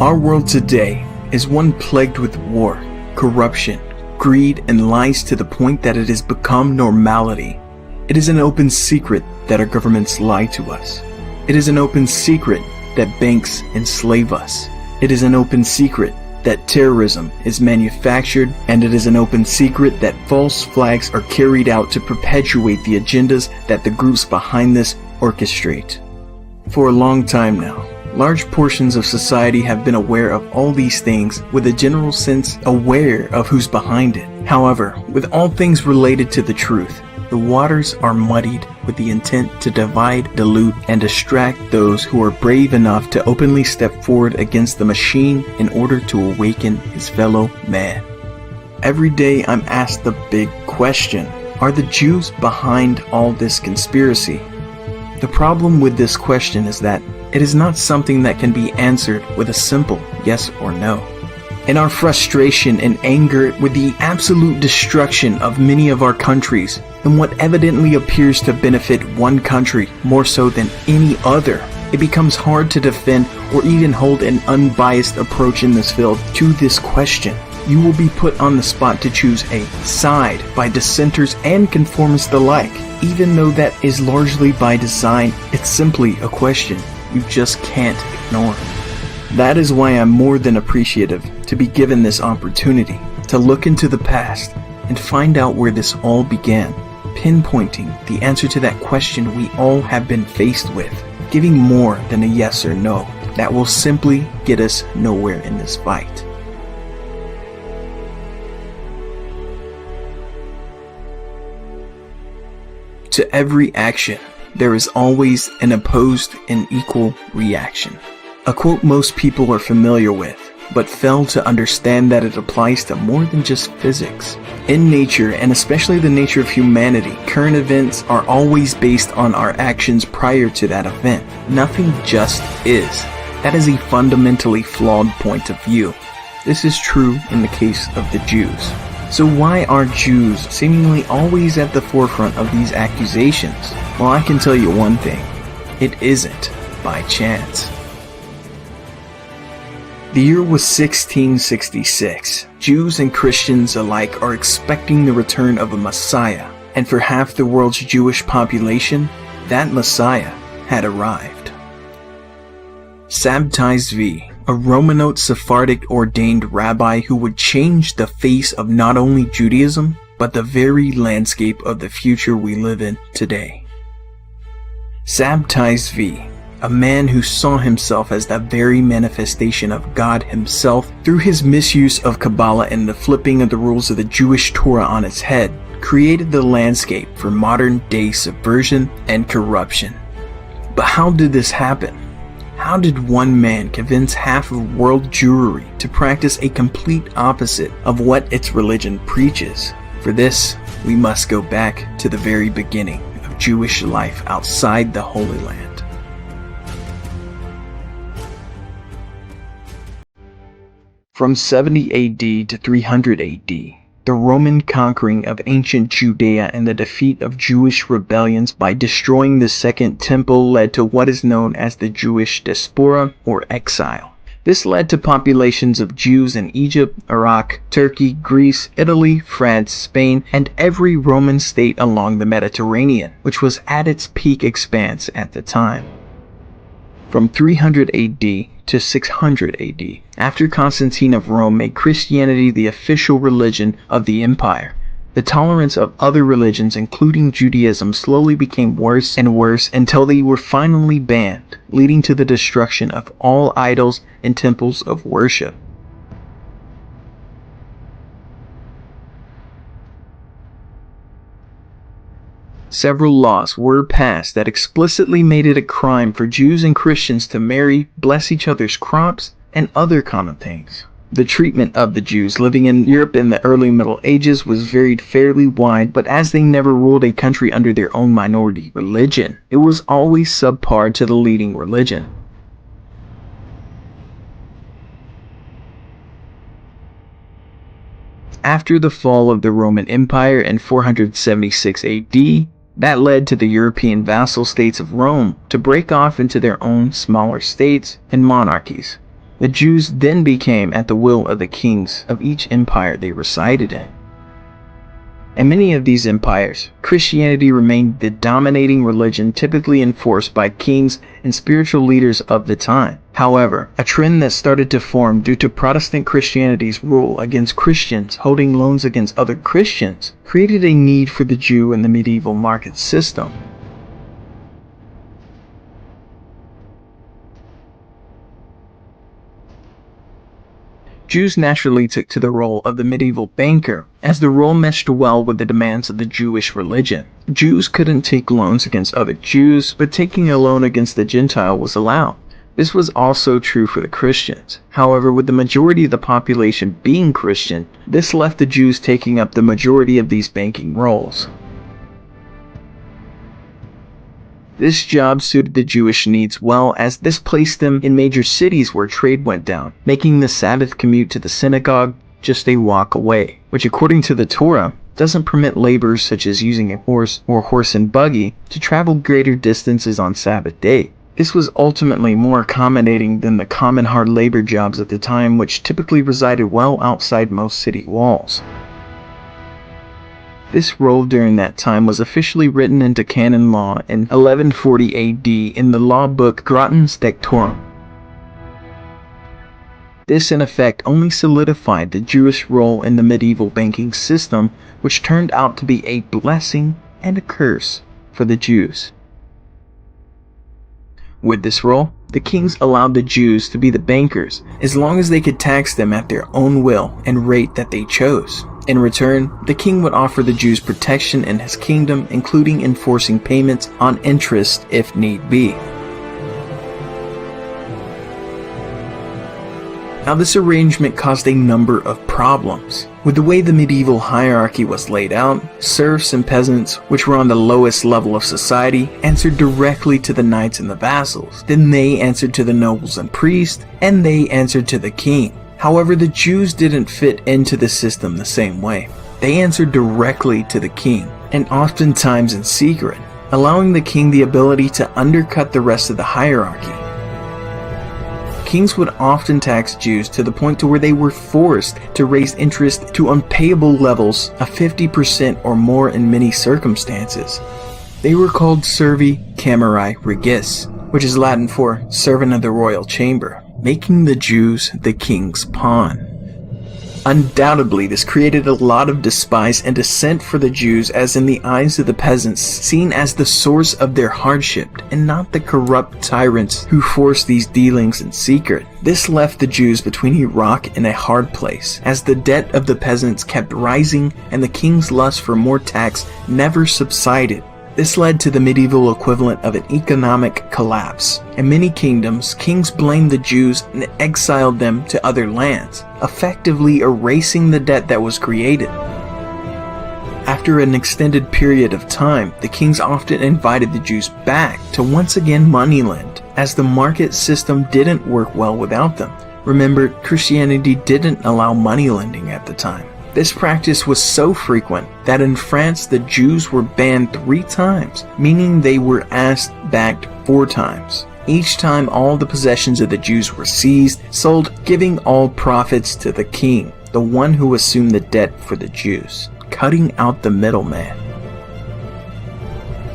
Our world today is one plagued with war, corruption, greed, and lies to the point that it has become normality. It is an open secret that our governments lie to us. It is an open secret that banks enslave us. It is an open secret that terrorism is manufactured, and it is an open secret that false flags are carried out to perpetuate the agendas that the groups behind this orchestrate. For a long time now, large portions of society have been aware of all these things with a general sense aware of who's behind it. However, with all things related to the truth, the waters are muddied with the intent to divide, dilute, and distract those who are brave enough to openly step forward against the machine in order to awaken his fellow man. Every day I'm asked the big question: are the Jews behind all this conspiracy? The problem with this question is that it is not something that can be answered with a simple yes or no. In our frustration and anger with the absolute destruction of many of our countries, and what evidently appears to benefit one country more so than any other, it becomes hard to defend or even hold an unbiased approach in this field to this question. You will be put on the spot to choose a side by dissenters and conformists alike. Even though that is largely by design, it's simply a question you just can't ignore. That is why I'm more than appreciative to be given this opportunity to look into the past and find out where this all began, pinpointing the answer to that question we all have been faced with, giving more than a yes or no that will simply get us nowhere in this fight. To every action, there is always an opposed and equal reaction. A quote most people are familiar with, but fail to understand that it applies to more than just physics. In nature, and especially the nature of humanity, current events are always based on our actions prior to that event. Nothing just is. That is a fundamentally flawed point of view. This is true in the case of the Jews. So why are Jews seemingly always at the forefront of these accusations? Well, I can tell you one thing. It isn't by chance. The year was 1666. Jews and Christians alike are expecting the return of a Messiah, and for half the world's Jewish population, that Messiah had arrived. Sabtai Zvi, a Romanot Sephardic ordained rabbi who would change the face of not only Judaism, but the very landscape of the future we live in today. Sabtai Zvi, a man who saw himself as the very manifestation of God himself through his misuse of Kabbalah and the flipping of the rules of the Jewish Torah on its head, created the landscape for modern-day subversion and corruption. But how did this happen? How did one man convince half of world Jewry to practice a complete opposite of what its religion preaches? For this, we must go back to the very beginning of Jewish life outside the Holy Land. From 70 AD to 300 AD, the Roman conquering of ancient Judea and the defeat of Jewish rebellions by destroying the Second Temple led to what is known as the Jewish diaspora or exile. This led to populations of Jews in Egypt, Iraq, Turkey, Greece, Italy, France, Spain, and every Roman state along the Mediterranean, which was at its peak expanse at the time. From 300 AD to 600 AD, after Constantine of Rome made Christianity the official religion of the empire, the tolerance of other religions, including Judaism, slowly became worse and worse until they were finally banned, leading to the destruction of all idols and temples of worship. Several laws were passed that explicitly made it a crime for Jews and Christians to marry, bless each other's crops, and other common things. The treatment of the Jews living in Europe in the early Middle Ages was varied fairly wide, but as they never ruled a country under their own minority religion, it was always subpar to the leading religion. After the fall of the Roman Empire in 476 AD, that led to the European vassal states of Rome to break off into their own smaller states and monarchies, The Jews then became at the will of the kings of each empire they resided in. In many of these empires, Christianity remained the dominating religion typically enforced by kings and spiritual leaders of the time. However, a trend that started to form due to Protestant Christianity's rule against Christians holding loans against other Christians created a need for the Jew in the medieval market system. Jews naturally took to the role of the medieval banker, as the role meshed well with the demands of the Jewish religion. Jews couldn't take loans against other Jews, but taking a loan against the Gentile was allowed. This was also true for the Christians. However, with the majority of the population being Christian, this left the Jews taking up the majority of these banking roles. This job suited the Jewish needs well, as this placed them in major cities where trade went down, making the Sabbath commute to the synagogue just a walk away, which according to the Torah doesn't permit labors such as using a horse or horse and buggy to travel greater distances on Sabbath day. This was ultimately more accommodating than the common hard labor jobs at the time, which typically resided well outside most city walls. This role during that time was officially written into canon law in 1140 AD in the law book Grotens Dectorum. This in effect only solidified the Jewish role in the medieval banking system, which turned out to be a blessing and a curse for the Jews. With this role, the kings allowed the Jews to be the bankers as long as they could tax them at their own will and rate that they chose. In return, the king would offer the Jews protection in his kingdom, including enforcing payments on interest if need be. Now, this arrangement caused a number of problems. With the way the medieval hierarchy was laid out, serfs and peasants, which were on the lowest level of society, answered directly to the knights and the vassals. Then they answered to the nobles and priests, and they answered to the king. However, the Jews didn't fit into the system the same way. They answered directly to the king, and oftentimes in secret, allowing the king the ability to undercut the rest of the hierarchy. Kings would often tax Jews to the point to where they were forced to raise interest to unpayable levels of 50% or more in many circumstances. They were called servi camerae regis, which is Latin for servant of the royal chamber, making the Jews the king's pawn. Undoubtedly, this created a lot of despise and dissent for the Jews, as in the eyes of the peasants, seen as the source of their hardship and not the corrupt tyrants who forced these dealings in secret. This left the Jews between a rock and a hard place, as the debt of the peasants kept rising and the king's lust for more tax never subsided. This led to the medieval equivalent of an economic collapse. In many kingdoms, kings blamed the Jews and exiled them to other lands, effectively erasing the debt that was created. After an extended period of time, the kings often invited the Jews back to once again moneylend, as the market system didn't work well without them. Remember, Christianity didn't allow moneylending at the time. This practice was so frequent that in France the Jews were banned 3 times, meaning they were asked back 4 times. Each time all the possessions of the Jews were seized, sold, giving all profits to the king, the one who assumed the debt for the Jews, cutting out the middleman.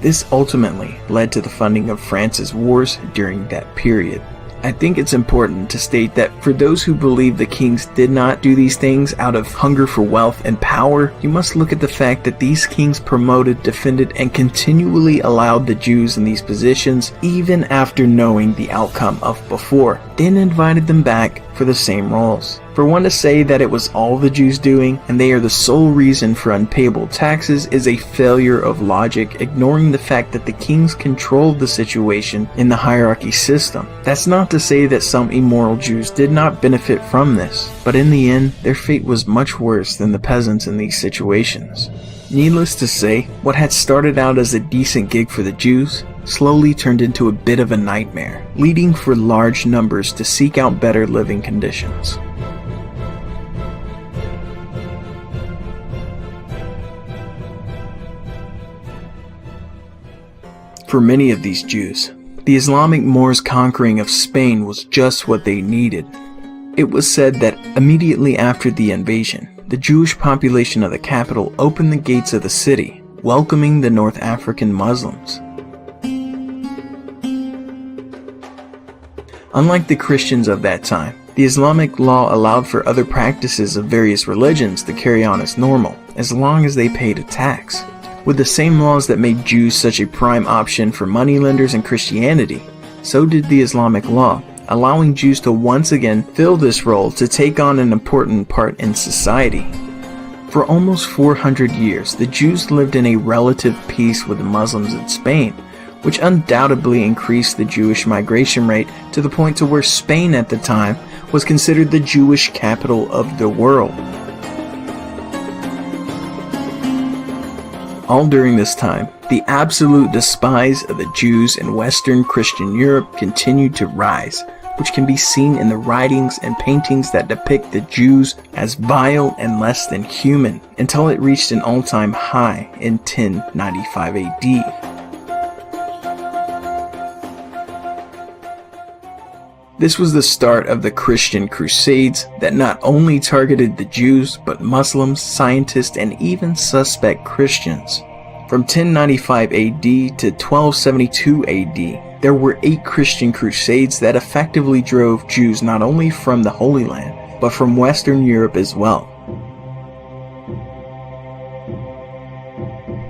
This ultimately led to the funding of France's wars during that period. I think it's important to state that for those who believe the kings did not do these things out of hunger for wealth and power, you must look at the fact that these kings promoted, defended, and continually allowed the Jews in these positions even after knowing the outcome of before, then invited them back for the same roles. For one to say that it was all the Jews doing and they are the sole reason for unpayable taxes is a failure of logic, ignoring the fact that the kings controlled the situation in the hierarchy system. That's not to say that some immoral Jews did not benefit from this, but in the end, their fate was much worse than the peasants in these situations. Needless to say, what had started out as a decent gig for the Jews slowly turned into a bit of a nightmare, leading for large numbers to seek out better living conditions. For many of these Jews, the Islamic Moors' conquering of Spain was just what they needed. It was said that immediately after the invasion, the Jewish population of the capital opened the gates of the city, welcoming the North African Muslims. Unlike the Christians of that time, the Islamic law allowed for other practices of various religions to carry on as normal, as long as they paid a tax. With the same laws that made Jews such a prime option for moneylenders in Christianity, so did the Islamic law, allowing Jews to once again fill this role to take on an important part in society. For almost 400 years, the Jews lived in a relative peace with the Muslims in Spain, which undoubtedly increased the Jewish migration rate to the point to where Spain at the time was considered the Jewish capital of the world. All during this time, the absolute despise of the Jews in Western Christian Europe continued to rise, which can be seen in the writings and paintings that depict the Jews as vile and less than human, until it reached an all-time high in 1095 AD. This was the start of the Christian Crusades that not only targeted the Jews, but Muslims, scientists, and even suspect Christians. From 1095 AD to 1272 AD, there were 8 Christian Crusades that effectively drove Jews not only from the Holy Land, but from Western Europe as well.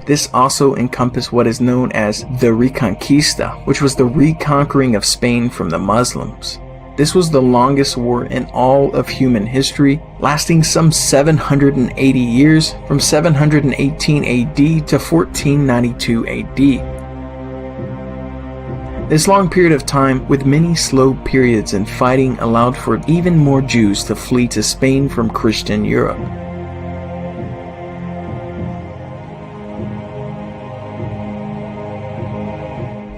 This also encompassed what is known as the Reconquista, which was the reconquering of Spain from the Muslims. This was the longest war in all of human history, lasting some 780 years, from 718 AD to 1492 AD. This long period of time, with many slow periods in fighting, allowed for even more Jews to flee to Spain from Christian Europe.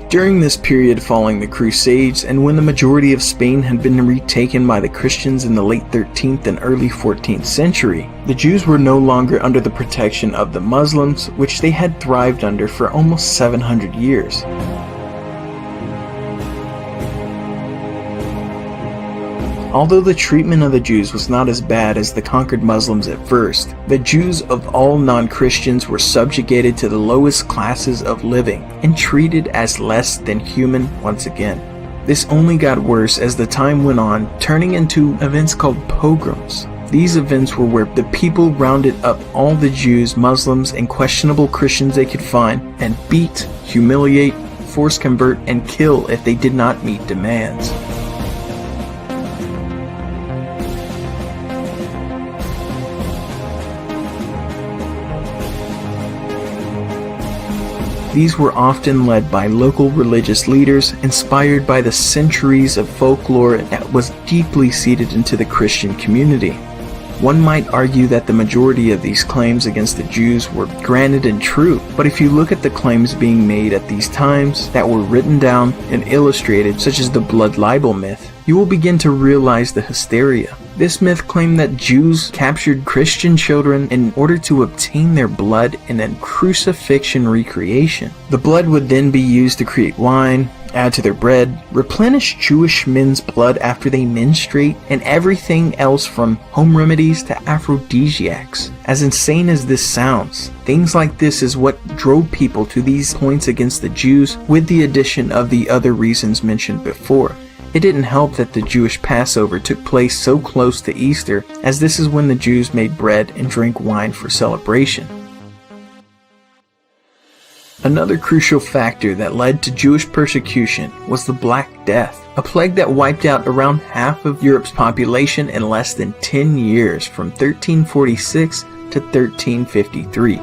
During this period following the Crusades, and when the majority of Spain had been retaken by the Christians in the late 13th and early 14th century, the Jews were no longer under the protection of the Muslims, which they had thrived under for almost 700 years. Although the treatment of the Jews was not as bad as the conquered Muslims at first, the Jews of all non-Christians were subjugated to the lowest classes of living and treated as less than human once again. This only got worse as the time went on, turning into events called pogroms. These events were where the people rounded up all the Jews, Muslims, and questionable Christians they could find and beat, humiliate, force convert, and kill if they did not meet demands. These were often led by local religious leaders, inspired by the centuries of folklore that was deeply seated into the Christian community. One might argue that the majority of these claims against the Jews were granted and true, but if you look at the claims being made at these times that were written down and illustrated, such as the blood libel myth, you will begin to realize the hysteria. This myth claimed that Jews captured Christian children in order to obtain their blood in a crucifixion recreation. The blood would then be used to create wine, add to their bread, replenish Jewish men's blood after they menstruate, and everything else from home remedies to aphrodisiacs. As insane as this sounds, things like this is what drove people to these points against the Jews, with the addition of the other reasons mentioned before. It didn't help that the Jewish Passover took place so close to Easter, as this is when the Jews made bread and drank wine for celebration. Another crucial factor that led to Jewish persecution was the Black Death, a plague that wiped out around half of Europe's population in less than 10 years, from 1346 to 1353.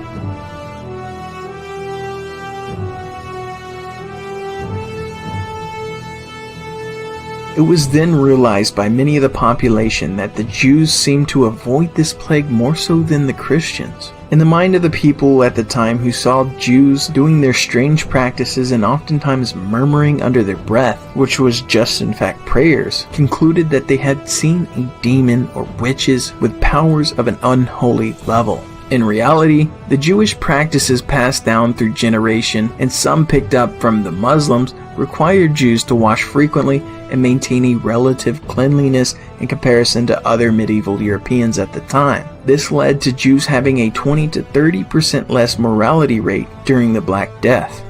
It was then realized by many of the population that the Jews seemed to avoid this plague more so than the Christians. In the mind of the people at the time who saw Jews doing their strange practices and oftentimes murmuring under their breath, which was just in fact prayers, concluded that they had seen a demon or witches with powers of an unholy level. In reality, the Jewish practices passed down through generation, and some picked up from the Muslims, required Jews to wash frequently and maintain a relative cleanliness in comparison to other medieval Europeans at the time. This led to Jews having a 20 to 30% less mortality rate during the Black Death.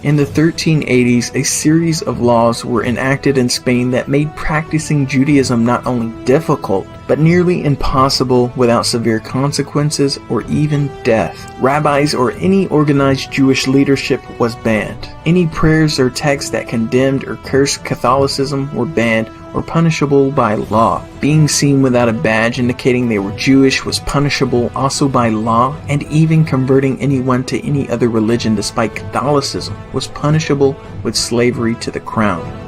In the 1380s, a series of laws were enacted in Spain that made practicing Judaism not only difficult, but nearly impossible without severe consequences or even death. Rabbis or any organized Jewish leadership was banned. Any prayers or texts that condemned or cursed Catholicism were banned or punishable by law. Being seen without a badge indicating they were Jewish was punishable also by law, and even converting anyone to any other religion despite Catholicism was punishable with slavery to the crown.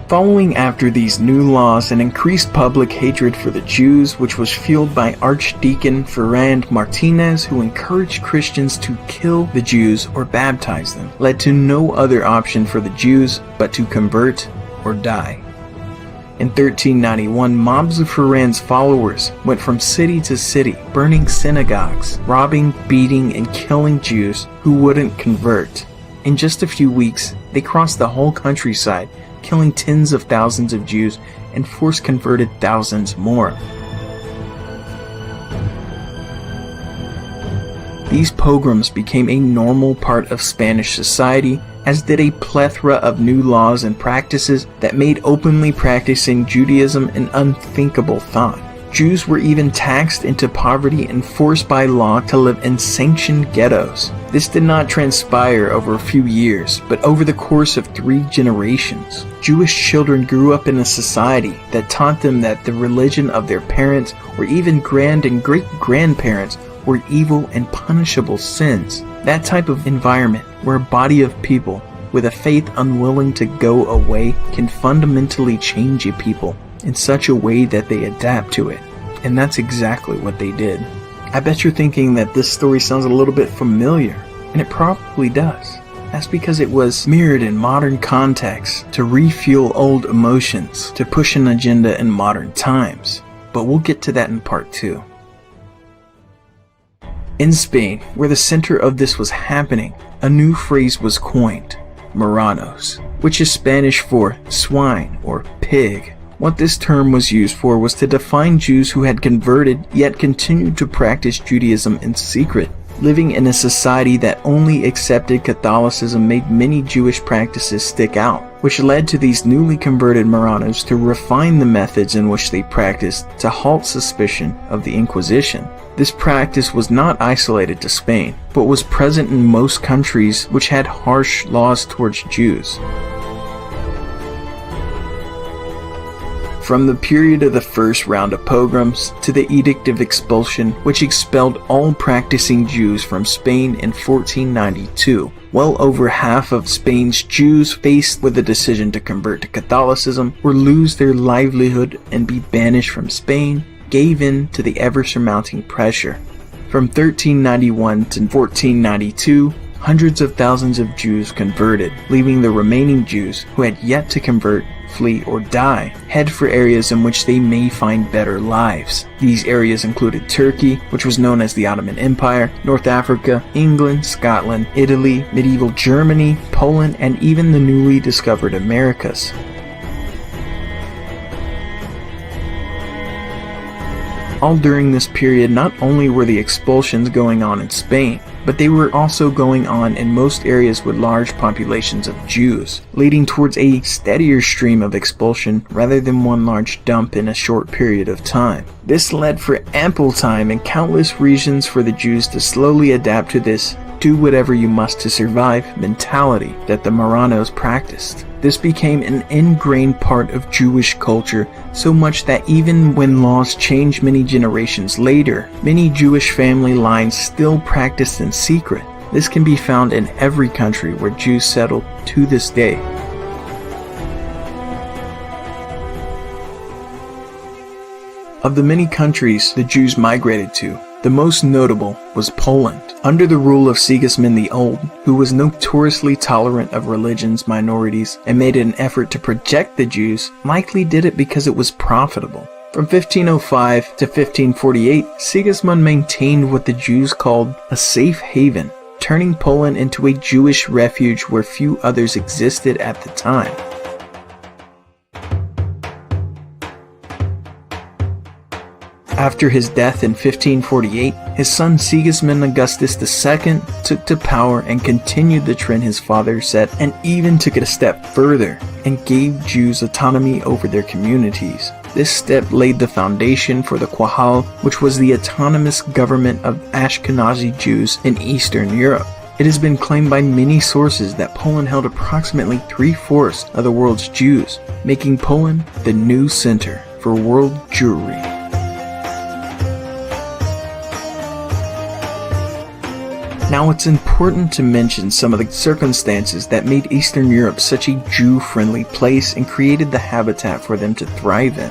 Following after these new laws, an increased public hatred for the Jews, which was fueled by Archdeacon Ferrand Martinez, who encouraged Christians to kill the Jews or baptize them, led to no other option for the Jews but to convert or die. In 1391, mobs of Ferrand's followers went from city to city, burning synagogues, robbing, beating, and killing Jews who wouldn't convert. In just a few weeks, they crossed the whole countryside, killing tens of thousands of Jews and force-converted thousands more. These pogroms became a normal part of Spanish society, as did a plethora of new laws and practices that made openly practicing Judaism an unthinkable thought. Jews were even taxed into poverty and forced by law to live in sanctioned ghettos. This did not transpire over a few years, but over the course of 3 generations. Jewish children grew up in a society that taught them that the religion of their parents or even grand and great-grandparents were evil and punishable sins. That type of environment, where a body of people with a faith unwilling to go away can fundamentally change a people in such a way that they adapt to it. And that's exactly what they did. I bet you're thinking that this story sounds a little bit familiar, and it probably does. That's because it was mirrored in modern contexts to refuel old emotions, to push an agenda in modern times. But we'll get to that in part 2. In Spain, where the center of this was happening, a new phrase was coined, Marranos, which is Spanish for swine or pig. What this term was used for was to define Jews who had converted yet continued to practice Judaism in secret. Living in a society that only accepted Catholicism made many Jewish practices stick out, which led to these newly converted Marranos to refine the methods in which they practiced to halt suspicion of the Inquisition. This practice was not isolated to Spain, but was present in most countries which had harsh laws towards Jews. From the period of the first round of pogroms to the Edict of Expulsion, which expelled all practicing Jews from Spain in 1492, well over half of Spain's Jews faced with the decision to convert to Catholicism or lose their livelihood and be banished from Spain, gave in to the ever-surmounting pressure. From 1391 to 1492, hundreds of thousands of Jews converted, leaving the remaining Jews who had yet to convert, flee, or die, head for areas in which they may find better lives. These areas included Turkey, which was known as the Ottoman Empire, North Africa, England, Scotland, Italy, medieval Germany, Poland, and even the newly discovered Americas. All during this period, not only were the expulsions going on in Spain, but they were also going on in most areas with large populations of Jews, leading towards a steadier stream of expulsion rather than one large dump in a short period of time. This led for ample time and countless reasons for the Jews to slowly adapt to this do whatever you must to survive mentality that the Marranos practiced. This became an ingrained part of Jewish culture, so much that even when laws changed many generations later, many Jewish family lines still practiced in secret. This can be found in every country where Jews settled to this day. Of the many countries the Jews migrated to, the most notable was Poland. Under the rule of Sigismund the Old, who was notoriously tolerant of religions, minorities, and made an effort to protect the Jews, likely did it because it was profitable. From 1505 to 1548, Sigismund maintained what the Jews called a safe haven, turning Poland into a Jewish refuge where few others existed at the time. After his death in 1548, his son Sigismund Augustus II took to power and continued the trend his father set, and even took it a step further and gave Jews autonomy over their communities. This step laid the foundation for the Qahal, which was the autonomous government of Ashkenazi Jews in Eastern Europe. It has been claimed by many sources that Poland held approximately 3/4 of the world's Jews, making Poland the new center for world Jewry. Now, it's important to mention some of the circumstances that made Eastern Europe such a Jew-friendly place and created the habitat for them to thrive in.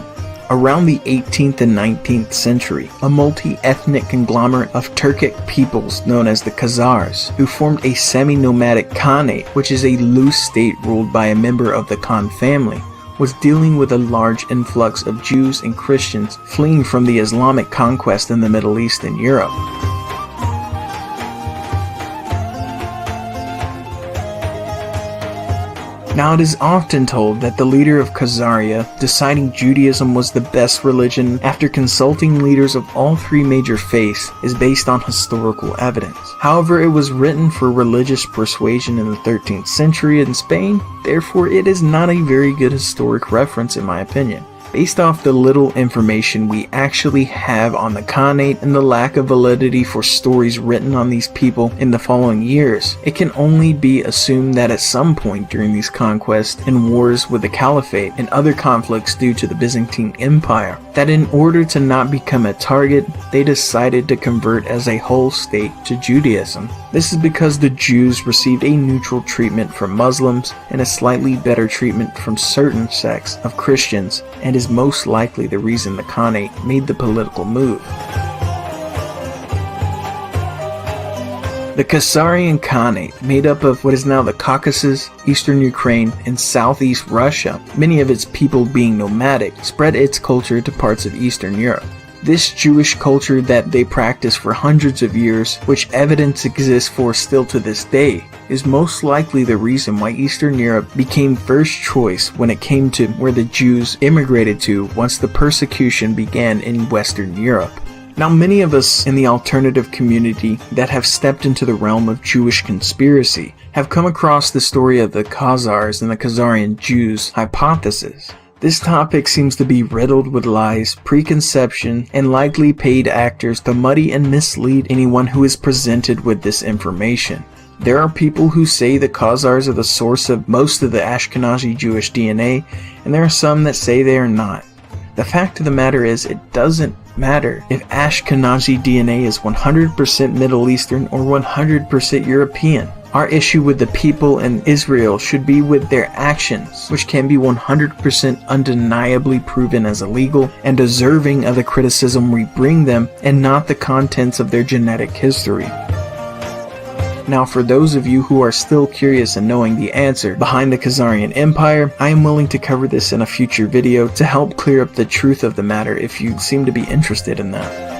Around the 18th and 19th century, a multi-ethnic conglomerate of Turkic peoples known as the Khazars, who formed a semi-nomadic Khanate, which is a loose state ruled by a member of the Khan family, was dealing with a large influx of Jews and Christians fleeing from the Islamic conquest in the Middle East and Europe. Now, it is often told that the leader of Khazaria, deciding Judaism was the best religion after consulting leaders of all three major faiths, is based on historical evidence. However, it was written for religious persuasion in the 13th century in Spain, therefore it is not a very good historic reference in my opinion. Based off the little information we actually have on the Khanate and the lack of validity for stories written on these people in the following years, it can only be assumed that at some point during these conquests and wars with the Caliphate and other conflicts due to the Byzantine Empire, that in order to not become a target, they decided to convert as a whole state to Judaism. This is because the Jews received a neutral treatment from Muslims and a slightly better treatment from certain sects of Christians, and is most likely the reason the Khanate made the political move. The Khazarian Khanate, made up of what is now the Caucasus, eastern Ukraine, and southeast Russia, many of its people being nomadic, spread its culture to parts of Eastern Europe. This Jewish culture that they practice for hundreds of years, which evidence exists for still to this day, is most likely the reason why Eastern Europe became first choice when it came to where the Jews immigrated to once the persecution began in Western Europe. Now, many of us in the alternative community that have stepped into the realm of Jewish conspiracy have come across the story of the Khazars and the Khazarian Jews hypothesis. This topic seems to be riddled with lies, preconception, and likely paid actors to muddy and mislead anyone who is presented with this information. There are people who say the Khazars are the source of most of the Ashkenazi Jewish DNA, and there are some that say they are not. The fact of the matter is, it doesn't matter if Ashkenazi DNA is 100% Middle Eastern or 100% European. Our issue with the people in Israel should be with their actions, which can be 100% undeniably proven as illegal and deserving of the criticism we bring them, and not the contents of their genetic history. Now, for those of you who are still curious in knowing the answer behind the Khazarian Empire, I am willing to cover this in a future video to help clear up the truth of the matter if you seem to be interested in that.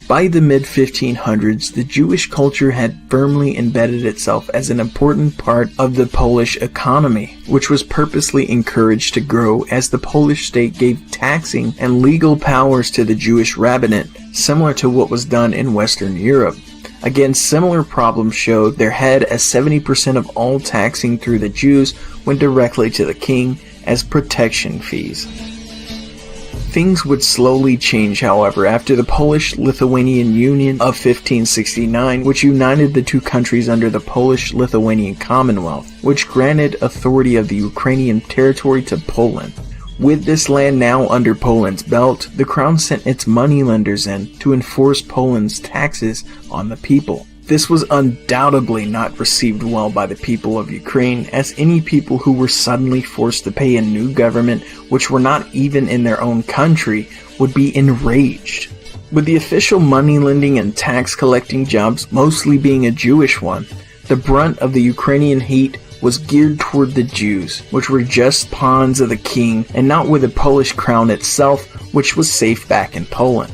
By the mid-1500s, the Jewish culture had firmly embedded itself as an important part of the Polish economy, which was purposely encouraged to grow as the Polish state gave taxing and legal powers to the Jewish rabbinate, similar to what was done in Western Europe. Again, similar problems showed their head as 70% of all taxing through the Jews went directly to the king as protection fees. Things would slowly change, however, after the Polish-Lithuanian Union of 1569, which united the two countries under the Polish-Lithuanian Commonwealth, which granted authority of the Ukrainian territory to Poland. With this land now under Poland's belt, the crown sent its moneylenders in to enforce Poland's taxes on the people. This was undoubtedly not received well by the people of Ukraine, as any people who were suddenly forced to pay a new government which were not even in their own country would be enraged. With the official money-lending and tax-collecting jobs mostly being a Jewish one, the brunt of the Ukrainian heat was geared toward the Jews, which were just pawns of the king and not with the Polish crown itself, which was safe back in Poland.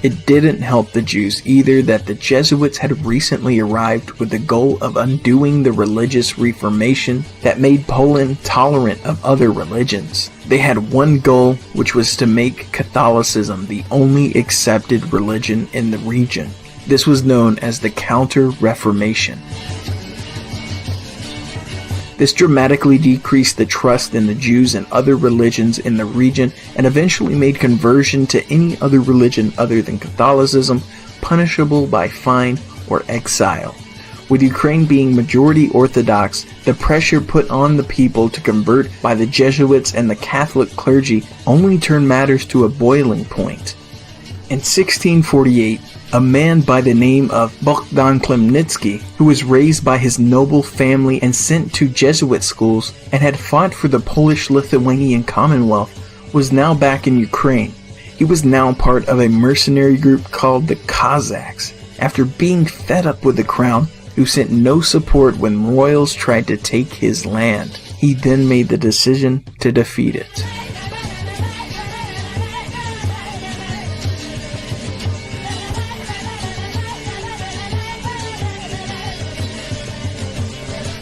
It didn't help the Jews either that the Jesuits had recently arrived with the goal of undoing the religious reformation that made Poland tolerant of other religions. They had one goal, which was to make Catholicism the only accepted religion in the region. This was known as the Counter-Reformation. This dramatically decreased the trust in the Jews and other religions in the region and eventually made conversion to any other religion other than Catholicism punishable by fine or exile. With Ukraine being majority Orthodox, the pressure put on the people to convert by the Jesuits and the Catholic clergy only turned matters to a boiling point. In 1648, a man by the name of Bogdan Khmelnytsky, who was raised by his noble family and sent to Jesuit schools and had fought for the Polish-Lithuanian Commonwealth, was now back in Ukraine. He was now part of a mercenary group called the Cossacks, after being fed up with the crown, who sent no support when royals tried to take his land. He then made the decision to defeat it.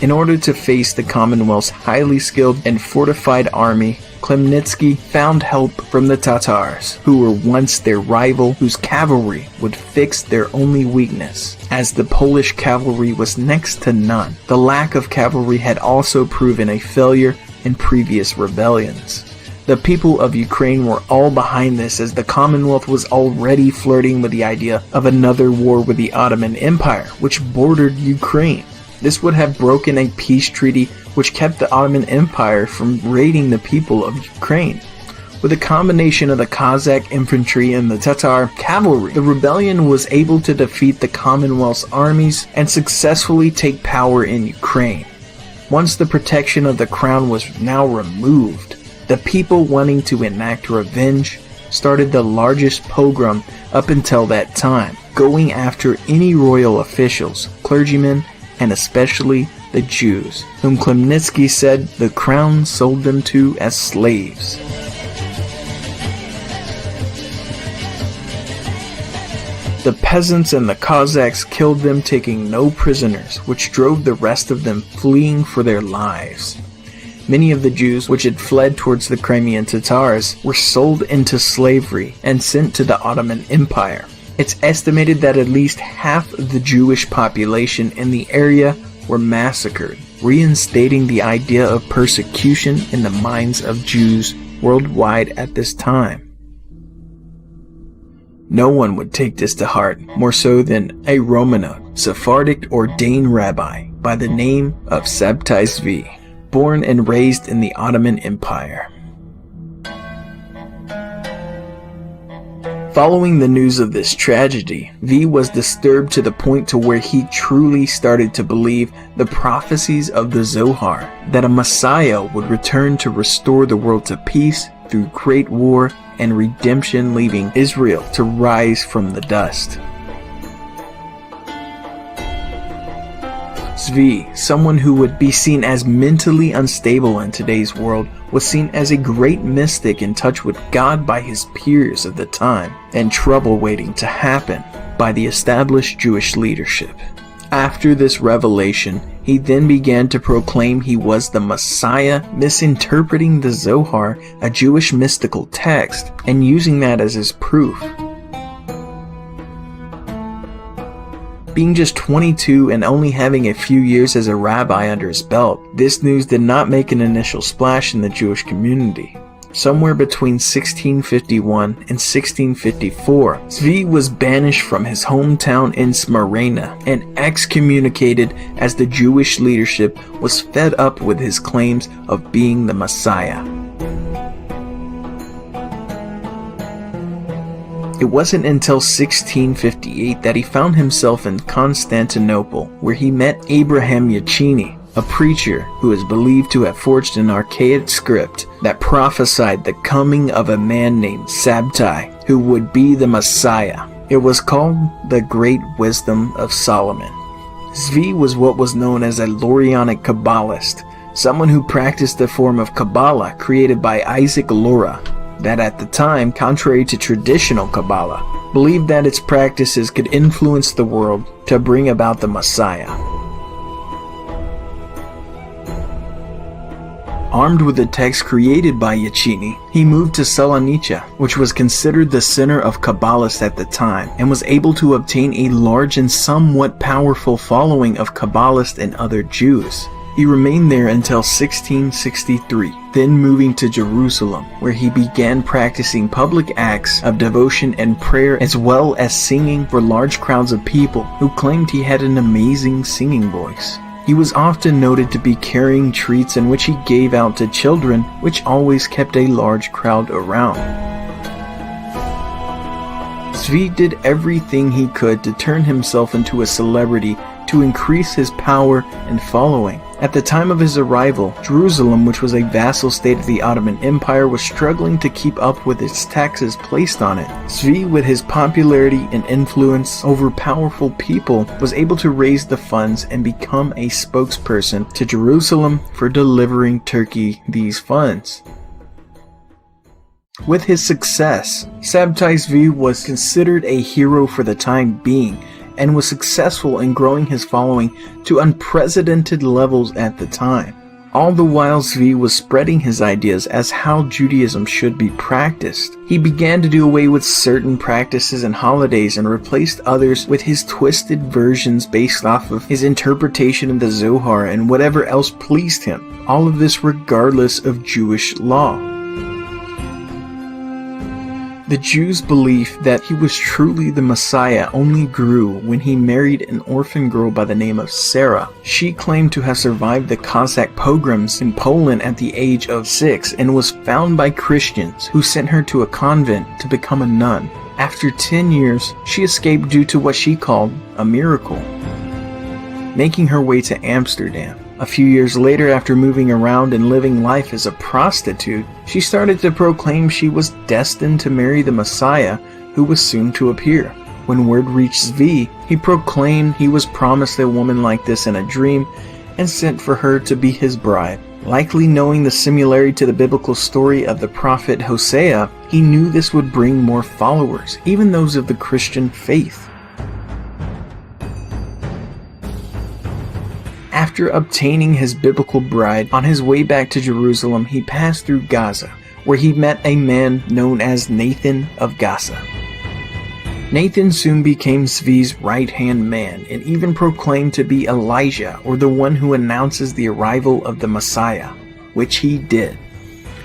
In order to face the Commonwealth's highly skilled and fortified army, Khmelnytsky found help from the Tatars, who were once their rival, whose cavalry would fix their only weakness. As the Polish cavalry was next to none, the lack of cavalry had also proven a failure in previous rebellions. The people of Ukraine were all behind this, as the Commonwealth was already flirting with the idea of another war with the Ottoman Empire, which bordered Ukraine. This would have broken a peace treaty which kept the Ottoman Empire from raiding the people of Ukraine. With a combination of the Cossack infantry and the Tatar cavalry, the rebellion was able to defeat the Commonwealth's armies and successfully take power in Ukraine. Once the protection of the crown was now removed, the people wanting to enact revenge started the largest pogrom up until that time, going after any royal officials, clergymen, and especially the Jews, whom Khmelnytsky said the crown sold them to as slaves. The peasants and the Cossacks killed them, taking no prisoners, which drove the rest of them fleeing for their lives. Many of the Jews which had fled towards the Crimean Tatars were sold into slavery and sent to the Ottoman Empire. It's estimated that at least half of the Jewish population in the area were massacred, reinstating the idea of persecution in the minds of Jews worldwide at this time. No one would take this to heart more so than a Romanov, Sephardic ordained rabbi by the name of Sabtai Zvi, born and raised in the Ottoman Empire. Following the news of this tragedy, V was disturbed to the point to where he truly started to believe the prophecies of the Zohar, that a Messiah would return to restore the world to peace through great war and redemption, leaving Israel to rise from the dust. Zvi, someone who would be seen as mentally unstable in today's world, was seen as a great mystic in touch with God by his peers of the time, and trouble waiting to happen by the established Jewish leadership. After this revelation, he then began to proclaim he was the Messiah, misinterpreting the Zohar, a Jewish mystical text, and using that as his proof. Being just 22 and only having a few years as a rabbi under his belt, this news did not make an initial splash in the Jewish community. Somewhere between 1651 and 1654, Zvi was banished from his hometown in Smyrna and excommunicated as the Jewish leadership was fed up with his claims of being the Messiah. It wasn't until 1658 that he found himself in Constantinople, where he met Abraham Yechini, a preacher who is believed to have forged an archaic script that prophesied the coming of a man named Sabtai, who would be the Messiah. It was called the Great Wisdom of Solomon. Zvi was what was known as a Lurianic Kabbalist, someone who practiced a form of Kabbalah created by Isaac Luria, that at the time, contrary to traditional Kabbalah, believed that its practices could influence the world to bring about the Messiah. Armed with the text created by Yechini, he moved to Salonica, which was considered the center of Kabbalists at the time, and was able to obtain a large and somewhat powerful following of Kabbalists and other Jews. He remained there until 1663, then moving to Jerusalem, where he began practicing public acts of devotion and prayer, as well as singing for large crowds of people who claimed he had an amazing singing voice. He was often noted to be carrying treats in which he gave out to children, which always kept a large crowd around. Zvi did everything he could to turn himself into a celebrity to increase his power and following. At the time of his arrival, Jerusalem, which was a vassal state of the Ottoman Empire, was struggling to keep up with its taxes placed on it. Zvi, with his popularity and influence over powerful people, was able to raise the funds and become a spokesperson to Jerusalem for delivering Turkey these funds. With his success, Sabtai Zvi was considered a hero for the time being, and was successful in growing his following to unprecedented levels at the time. All the while Zvi was spreading his ideas as how Judaism should be practiced. He began to do away with certain practices and holidays and replaced others with his twisted versions based off of his interpretation of the Zohar and whatever else pleased him. All of this regardless of Jewish law. The Jews' belief that he was truly the Messiah only grew when he married an orphan girl by the name of Sarah. She claimed to have survived the Cossack pogroms in Poland at the age of 6 and was found by Christians who sent her to a convent to become a nun. After 10 years, she escaped due to what she called a miracle, making her way to Amsterdam. A few years later, after moving around and living life as a prostitute, she started to proclaim she was destined to marry the Messiah, who was soon to appear. When word reached Zvi, he proclaimed he was promised a woman like this in a dream and sent for her to be his bride. Likely knowing the similarity to the biblical story of the prophet Hosea, he knew this would bring more followers, even those of the Christian faith. After obtaining his biblical bride, on his way back to Jerusalem, he passed through Gaza, where he met a man known as Nathan of Gaza. Nathan soon became Zvi's right-hand man and even proclaimed to be Elijah, or the one who announces the arrival of the Messiah, which he did.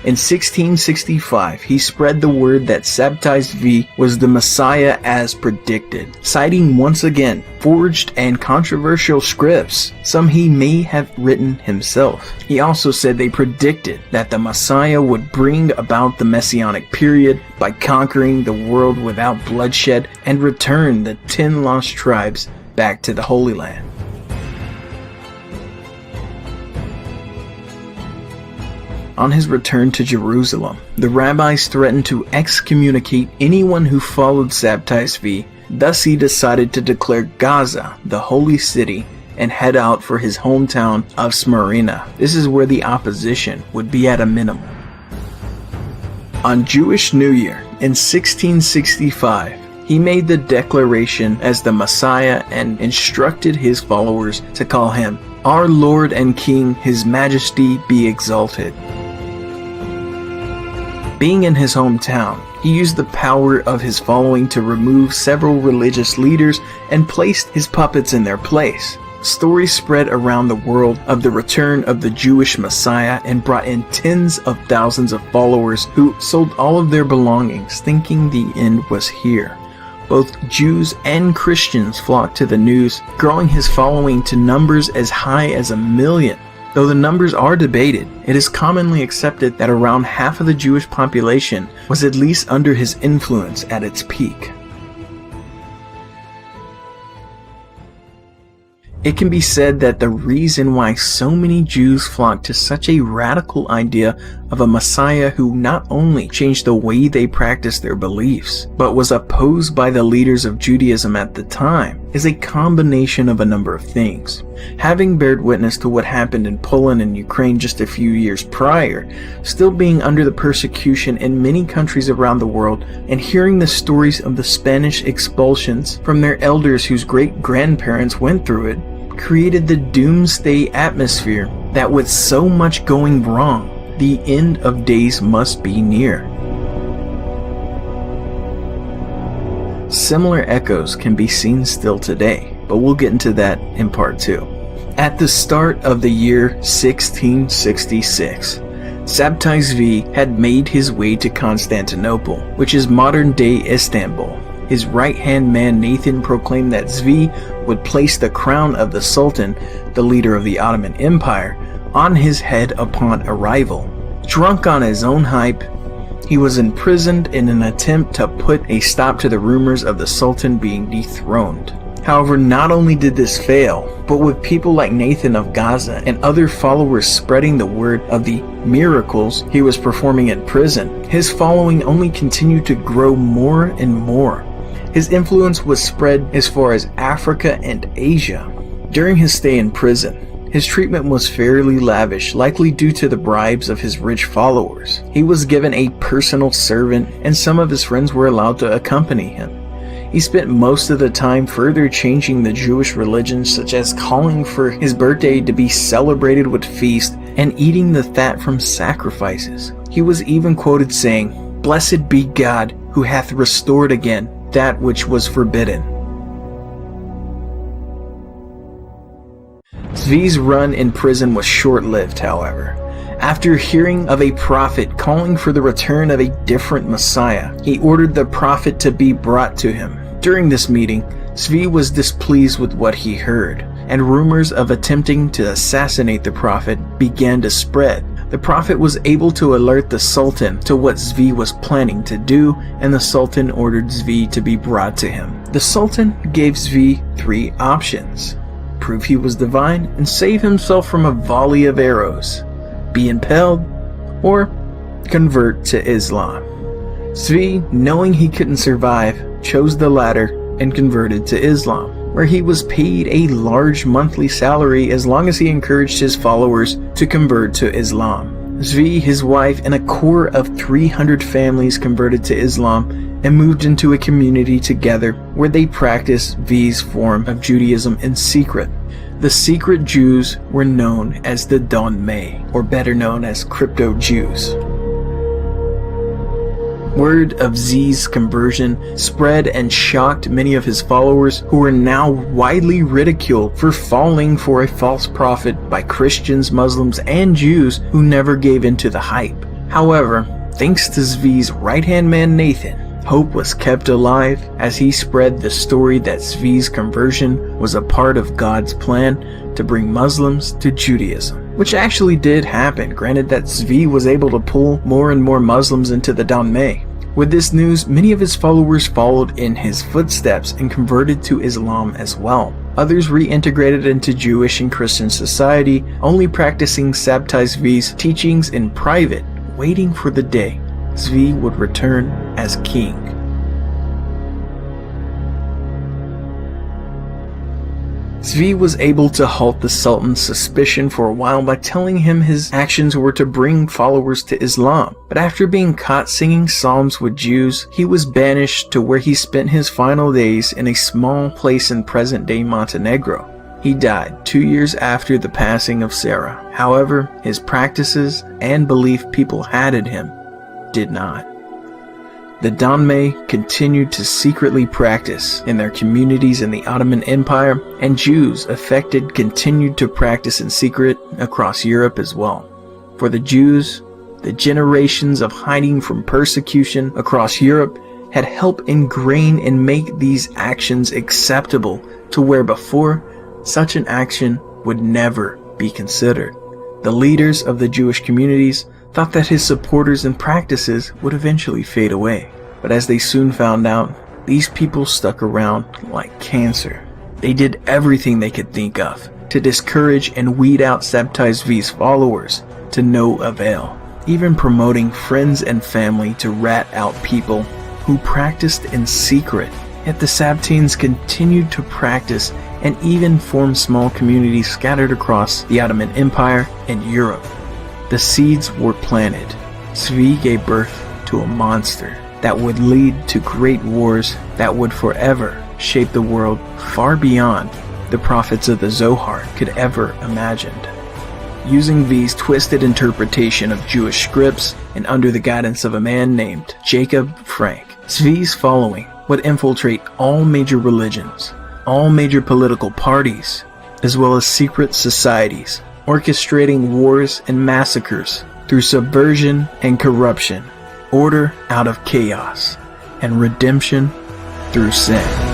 In 1665, he spread the word that Sabtai Zvi was the Messiah as predicted, citing once again forged and controversial scripts, some he may have written himself. He also said they predicted that the Messiah would bring about the Messianic period by conquering the world without bloodshed and return the 10 lost tribes back to the Holy Land. On his return to Jerusalem, the rabbis threatened to excommunicate anyone who followed Sabtai Zvi. Thus he decided to declare Gaza the holy city and head out for his hometown of Smyrna. This is where the opposition would be at a minimum. On Jewish New Year in 1665, he made the declaration as the Messiah and instructed his followers to call him our Lord and King, His Majesty be exalted. Being in his hometown, he used the power of his following to remove several religious leaders and placed his puppets in their place. Stories spread around the world of the return of the Jewish Messiah and brought in tens of thousands of followers who sold all of their belongings, thinking the end was here. Both Jews and Christians flocked to the news, growing his following to numbers as high as 1 million. Though the numbers are debated, it is commonly accepted that around half of the Jewish population was at least under his influence at its peak. It can be said that the reason why so many Jews flocked to such a radical idea of a Messiah who not only changed the way they practiced their beliefs, but was opposed by the leaders of Judaism at the time, is a combination of a number of things. Having bared witness to what happened in Poland and Ukraine just a few years prior, still being under the persecution in many countries around the world, and hearing the stories of the Spanish expulsions from their elders whose great-grandparents went through it, created the doomsday atmosphere that with so much going wrong, the end of days must be near. Similar echoes can be seen still today, but we'll get into that in part 2. At the start of the year 1666, Sabtai Zvi had made his way to Constantinople, which is modern-day Istanbul. His right-hand man Nathan proclaimed that Zvi would place the crown of the Sultan, the leader of the Ottoman Empire, on his head upon arrival. Drunk on his own hype, he was imprisoned in an attempt to put a stop to the rumors of the Sultan being dethroned. However, not only did this fail, but with people like Nathan of Gaza and other followers spreading the word of the miracles he was performing in prison, his following only continued to grow more and more. His influence was spread as far as Africa and Asia. During his stay in prison, his treatment was fairly lavish, likely due to the bribes of his rich followers. He was given a personal servant, and some of his friends were allowed to accompany him. He spent most of the time further changing the Jewish religion, such as calling for his birthday to be celebrated with feast and eating the fat from sacrifices. He was even quoted saying, "Blessed be God, who hath restored again that which was forbidden." Zvi's run in prison was short-lived, however. After hearing of a prophet calling for the return of a different Messiah, he ordered the prophet to be brought to him. During this meeting, Zvi was displeased with what he heard, and rumors of attempting to assassinate the prophet began to spread. The prophet was able to alert the Sultan to what Zvi was planning to do, and the Sultan ordered Zvi to be brought to him. The Sultan gave Zvi 3 options: prove he was divine and save himself from a volley of arrows, be impaled, or convert to Islam. Zvi, knowing he couldn't survive, chose the latter and converted to Islam, where he was paid a large monthly salary as long as he encouraged his followers to convert to Islam. Zvi, his wife, and a core of 300 families converted to Islam and moved into a community together where they practiced Zvi's form of Judaism in secret. The secret Jews were known as the Don May, or better known as Crypto Jews. Word of Zvi's conversion spread and shocked many of his followers, who were now widely ridiculed for falling for a false prophet by Christians, Muslims, and Jews who never gave in to the hype. However, thanks to Zvi's right-hand man Nathan, hope was kept alive as he spread the story that Zvi's conversion was a part of God's plan to bring Muslims to Judaism, which actually did happen, granted that Zvi was able to pull more and more Muslims into the Don May. With this news, many of his followers followed in his footsteps and converted to Islam as well. Others reintegrated into Jewish and Christian society, only practicing Sabtai Zvi's teachings in private, waiting for the day Zvi would return as king. Zvi was able to halt the Sultan's suspicion for a while by telling him his actions were to bring followers to Islam. But after being caught singing psalms with Jews, he was banished to where he spent his final days in a small place in present-day Montenegro. He died 2 years after the passing of Sarah. However, his practices and belief people had in him did not. The Don May continued to secretly practice in their communities in the Ottoman Empire, and Jews affected continued to practice in secret across Europe as well. For the Jews, the generations of hiding from persecution across Europe had helped ingrain and make these actions acceptable to where before such an action would never be considered. The leaders of the Jewish communities thought that his supporters and practices would eventually fade away. But as they soon found out, these people stuck around like cancer. They did everything they could think of to discourage and weed out Sabtai Zvi's followers, to no avail. even promoting friends and family to rat out people who practiced in secret. Yet the Sabines continued to practice and even formed small communities scattered across the Ottoman Empire and Europe. The seeds were planted. Zvi gave birth to a monster that would lead to great wars that would forever shape the world far beyond the prophets of the Zohar could ever imagined. Using Zvi's twisted interpretation of Jewish scripts and under the guidance of a man named Jacob Frank, Zvi's following would infiltrate all major religions, all major political parties, as well as secret societies, orchestrating wars and massacres through subversion and corruption, order out of chaos, and redemption through sin.